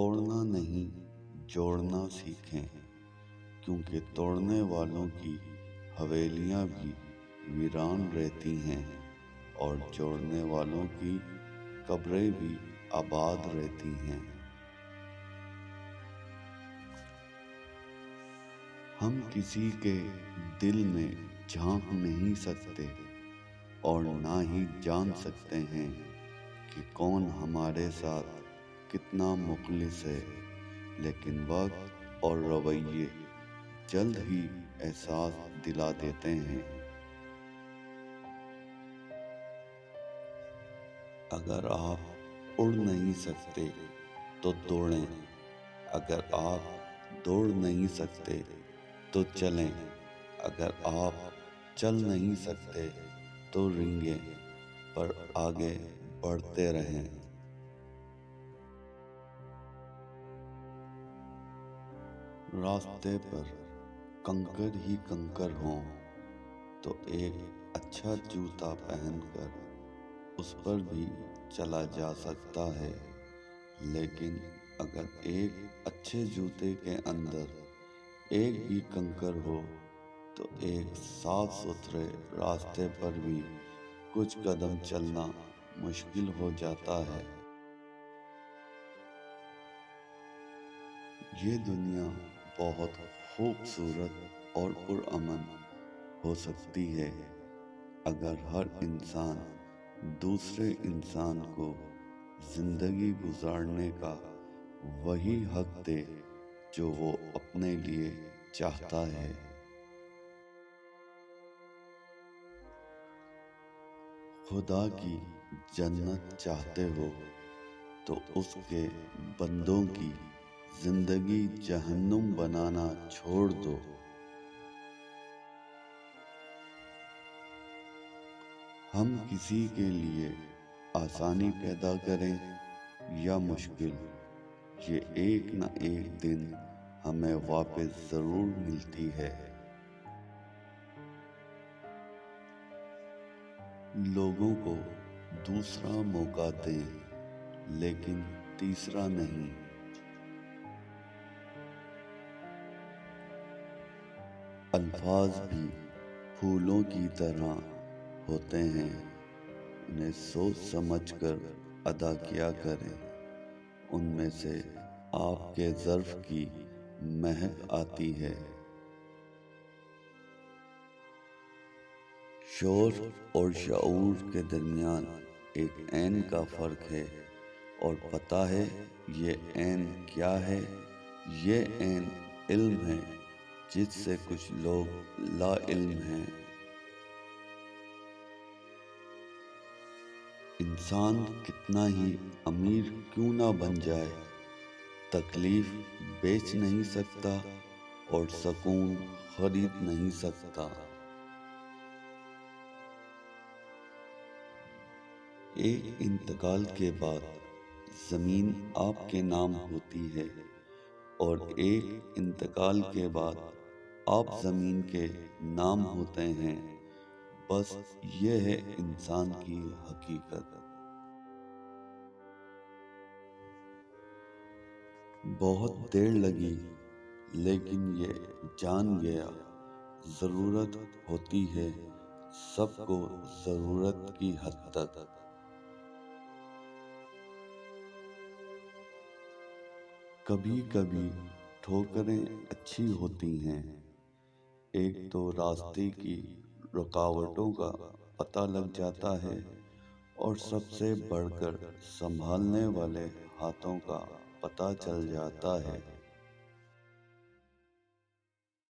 توڑنا نہیں جوڑنا سیکھیں، کیونکہ توڑنے والوں کی حویلیاں بھی ویران رہتی ہیں اور جوڑنے والوں کی قبریں بھی آباد رہتی ہیں۔ ہم کسی کے دل میں جھانک نہیں سکتے اور نہ ہی جان سکتے ہیں کہ کون ہمارے ساتھ کتنا مخلص ہے، لیکن وقت اور رویے جلد ہی احساس دلا دیتے ہیں۔ اگر آپ اڑ نہیں سکتے تو دوڑیں، اگر آپ دوڑ نہیں سکتے تو چلیں، اگر آپ چل نہیں سکتے تو رینگیں پر آگے بڑھتے رہیں۔ راستے پر کنکر ہی کنکر ہوں تو ایک اچھا جوتا پہن کر اس پر بھی چلا جا سکتا ہے، لیکن اگر ایک اچھے جوتے کے اندر ایک بھی کنکر ہو تو ایک صاف ستھرے راستے پر بھی کچھ قدم چلنا مشکل ہو جاتا ہے۔ یہ دنیا بہت خوبصورت اور پرامن ہو سکتی ہے اگر ہر انسان دوسرے انسان کو زندگی گزارنے کا وہی حق دے جو وہ اپنے لیے چاہتا ہے۔ خدا کی جنت چاہتے ہو تو اس کے بندوں کی زندگی جہنم بنانا چھوڑ دو۔ ہم کسی کے لیے آسانی پیدا کریں یا مشکل، یہ ایک نہ ایک دن ہمیں واپس ضرور ملتی ہے۔ لوگوں کو دوسرا موقع دیں لیکن تیسرا نہیں۔ الفاظ بھی پھولوں کی طرح ہوتے ہیں، انہیں سوچ سمجھ کر ادا کیا کریں، ان میں سے آپ کے ظرف کی مہک آتی ہے۔ شعور اور شعور کے درمیان ایک عین کا فرق ہے، اور پتہ ہے یہ عین کیا ہے؟ یہ عین علم ہے جس سے کچھ لوگ لا علم ہیں۔ انسان کتنا ہی امیر کیوں نہ بن جائے، تکلیف بیچ نہیں سکتا اور سکون خرید نہیں سکتا۔ ایک انتقال کے بعد زمین آپ کے نام ہوتی ہے اور ایک انتقال کے بعد آپ زمین کے نام ہوتے ہیں، بس یہ ہے انسان کی حقیقت۔ بہت دیر لگی لیکن یہ جان گیا، ضرورت ہوتی ہے سب کو ضرورت کی حد تک۔ کبھی کبھی ٹھوکریں اچھی ہوتی ہیں، ایک تو راستے کی رکاوٹوں کا پتہ لگ جاتا ہے اور سب سے بڑھ کر سنبھالنے والے ہاتھوں کا پتہ چل جاتا ہے۔